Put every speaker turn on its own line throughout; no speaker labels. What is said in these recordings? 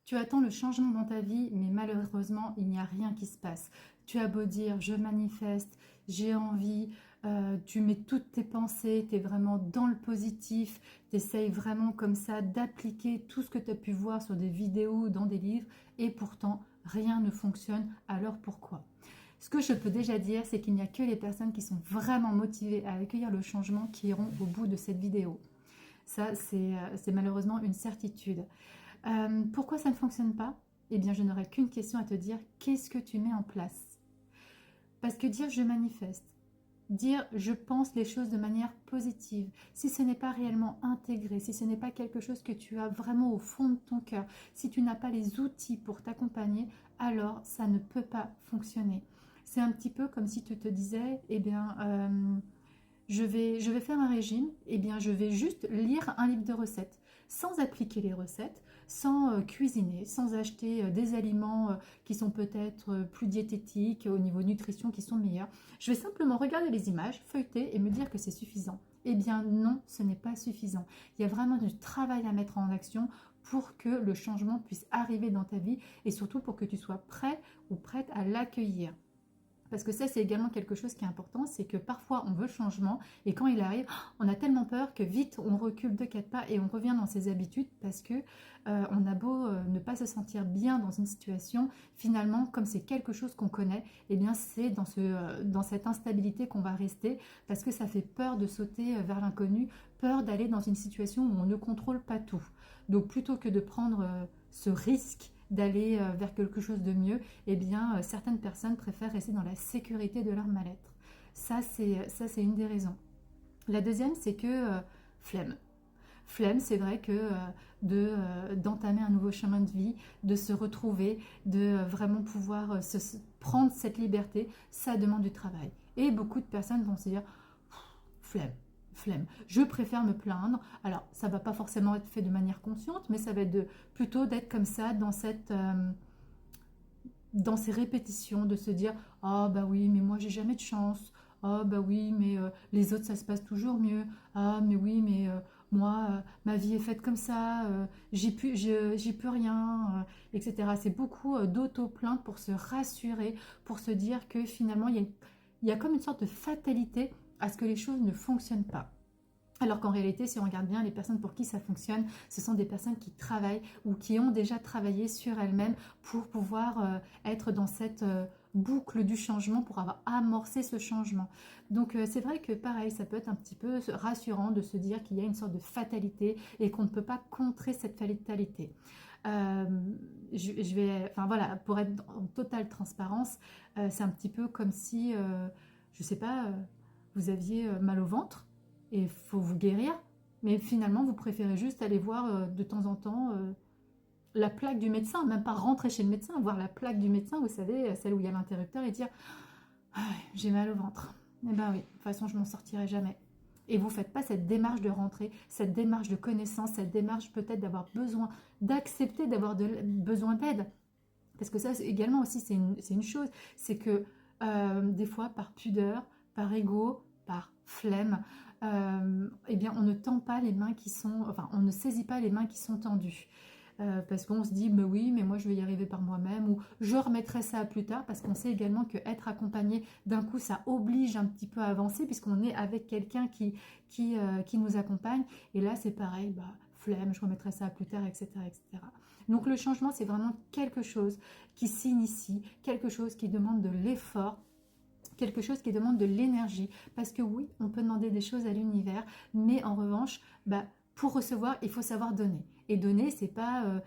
Tu attends le changement dans ta vie, mais malheureusement, il n'y a rien qui se passe. Tu as beau dire, je manifeste, j'ai envie, tu mets toutes tes pensées, tu es vraiment dans le positif, tu essayes vraiment comme ça d'appliquer tout ce que tu as pu voir sur des vidéos ou dans des livres, et pourtant, rien ne fonctionne. Alors pourquoi? Ce que je peux déjà dire, c'est qu'il n'y a que les personnes qui sont vraiment motivées à accueillir le changement qui iront au bout de cette vidéo. Ça, c'est malheureusement une certitude. Pourquoi ça ne fonctionne pas? Eh bien, je n'aurai qu'une question à te dire, qu'est-ce que tu mets en place? Parce que dire je manifeste, dire je pense les choses de manière positive, si ce n'est pas réellement intégré, si ce n'est pas quelque chose que tu as vraiment au fond de ton cœur, si tu n'as pas les outils pour t'accompagner, alors ça ne peut pas fonctionner. C'est un petit peu comme si tu te disais, eh bien, je vais faire un régime, eh bien je vais juste lire un livre de recettes, sans appliquer les recettes, sans cuisiner, sans acheter des aliments qui sont peut-être plus diététiques, au niveau nutrition, qui sont meilleurs. Je vais simplement regarder les images, feuilleter et me dire que c'est suffisant. Eh bien non, ce n'est pas suffisant. Il y a vraiment du travail à mettre en action pour que le changement puisse arriver dans ta vie et surtout pour que tu sois prêt ou prête à l'accueillir. Parce que ça, c'est également quelque chose qui est important, c'est que parfois on veut le changement et quand il arrive, on a tellement peur que vite on recule de 4 pas et on revient dans ses habitudes parce que on a beau ne pas se sentir bien dans une situation, finalement, comme c'est quelque chose qu'on connaît, eh bien c'est dans cette instabilité qu'on va rester parce que ça fait peur de sauter vers l'inconnu, peur d'aller dans une situation où on ne contrôle pas tout. Donc plutôt que de prendre ce risque d'aller vers quelque chose de mieux, eh bien, certaines personnes préfèrent rester dans la sécurité de leur mal-être. Ça, c'est une des raisons. La deuxième, c'est que flemme. Flemme, c'est vrai que d'entamer un nouveau chemin de vie, de se retrouver, de vraiment pouvoir prendre cette liberté, ça demande du travail. Et beaucoup de personnes vont se dire, flemme. Flemme. Je préfère me plaindre. Alors, ça va pas forcément être fait de manière consciente, mais ça va être plutôt d'être comme ça dans ces répétitions, de se dire ah bah oui, mais moi j'ai jamais de chance. Ah bah oui, mais les autres ça se passe toujours mieux. Ah mais oui, mais moi ma vie est faite comme ça. J'y peux rien, etc. C'est beaucoup d'auto-plainte pour se rassurer, pour se dire que finalement il y a comme une sorte de fatalité à ce que les choses ne fonctionnent pas. Alors qu'en réalité, si on regarde bien, les personnes pour qui ça fonctionne, ce sont des personnes qui travaillent ou qui ont déjà travaillé sur elles-mêmes pour pouvoir être dans cette boucle du changement, pour avoir amorcé ce changement. Donc c'est vrai que pareil, ça peut être un petit peu rassurant de se dire qu'il y a une sorte de fatalité et qu'on ne peut pas contrer cette fatalité. Euh, enfin voilà, pour être en totale transparence, c'est un petit peu comme si, je sais pas, vous aviez mal au ventre et il faut vous guérir, mais finalement vous préférez juste aller voir de temps en temps la plaque du médecin, même pas rentrer chez le médecin, voir la plaque du médecin, vous savez, celle où il y a l'interrupteur, et dire ah, j'ai mal au ventre. Eh ben oui, de toute façon je m'en sortirai jamais. Et vous ne faites pas cette démarche de rentrée, cette démarche de connaissance, cette démarche peut-être d'avoir besoin, d'accepter d'avoir besoin d'aide. Parce que ça également aussi c'est une chose, c'est que des fois par pudeur, par ego, par flemme, eh bien on ne tend pas les mains qui sont, enfin on ne saisit pas les mains qui sont tendues. Parce qu'on se dit mais oui mais moi je vais y arriver par moi-même ou je remettrai ça plus tard parce qu'on sait également que être accompagné d'un coup ça oblige un petit peu à avancer puisqu'on est avec quelqu'un qui nous accompagne et là c'est pareil, bah flemme, je remettrai ça plus tard, etc., etc. Donc le changement c'est vraiment quelque chose qui s'initie, quelque chose qui demande de l'effort, quelque chose qui demande de l'énergie. Parce que oui, on peut demander des choses à l'univers, mais en revanche, bah, pour recevoir, il faut savoir donner. Et donner, c'est pas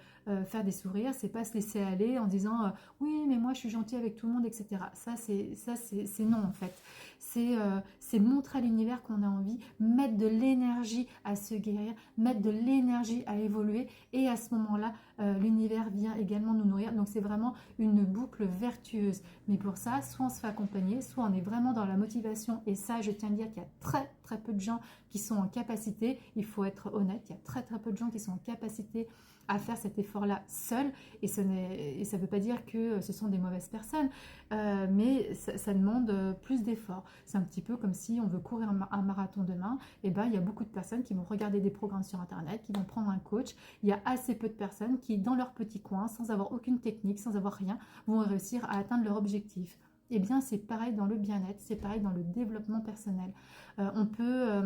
faire des sourires, c'est pas se laisser aller en disant oui, mais moi je suis gentil avec tout le monde, etc. Ça, c'est non en fait. C'est montrer à l'univers qu'on a envie, mettre de l'énergie à se guérir, mettre de l'énergie à évoluer. Et à ce moment-là, l'univers vient également nous nourrir. Donc c'est vraiment une boucle vertueuse. Mais pour ça, soit on se fait accompagner, soit on est vraiment dans la motivation. Et ça, je tiens à dire qu'il y a très très peu de gens qui sont en capacité, il faut être honnête, il y a très très peu de gens qui sont en capacité à faire cet effort-là seul. Et ça ne veut pas dire que ce sont des mauvaises personnes, mais ça demande plus d'efforts. C'est un petit peu comme si on veut courir un marathon demain, et ben, il y a beaucoup de personnes qui vont regarder des programmes sur Internet, qui vont prendre un coach. Il y a assez peu de personnes qui, dans leur petit coin, sans avoir aucune technique, sans avoir rien, vont réussir à atteindre leur objectif. Eh bien, c'est pareil dans le bien-être, c'est pareil dans le développement personnel. On peut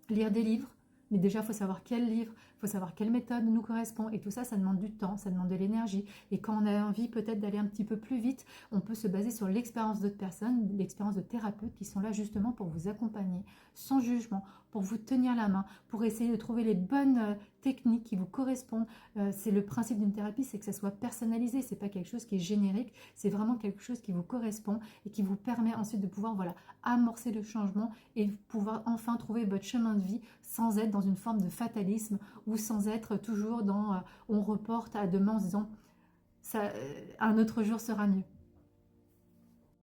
lire des livres, mais déjà, il faut savoir quel livre, il faut savoir quelle méthode nous correspond. Et tout ça, ça demande du temps, ça demande de l'énergie. Et quand on a envie peut-être d'aller un petit peu plus vite, on peut se baser sur l'expérience d'autres personnes, l'expérience de thérapeutes qui sont là justement pour vous accompagner, sans jugement, pour vous tenir la main, pour essayer de trouver les bonnes techniques qui vous correspondent. C'est le principe d'une thérapie, c'est que ça soit personnalisé. C'est pas quelque chose qui est générique, c'est vraiment quelque chose qui vous correspond et qui vous permet ensuite de pouvoir amorcer le changement et pouvoir enfin trouver votre chemin de vie sans être dans une forme de fatalisme ou sans être toujours dans on reporte à demain en se disant ça, un autre jour sera mieux.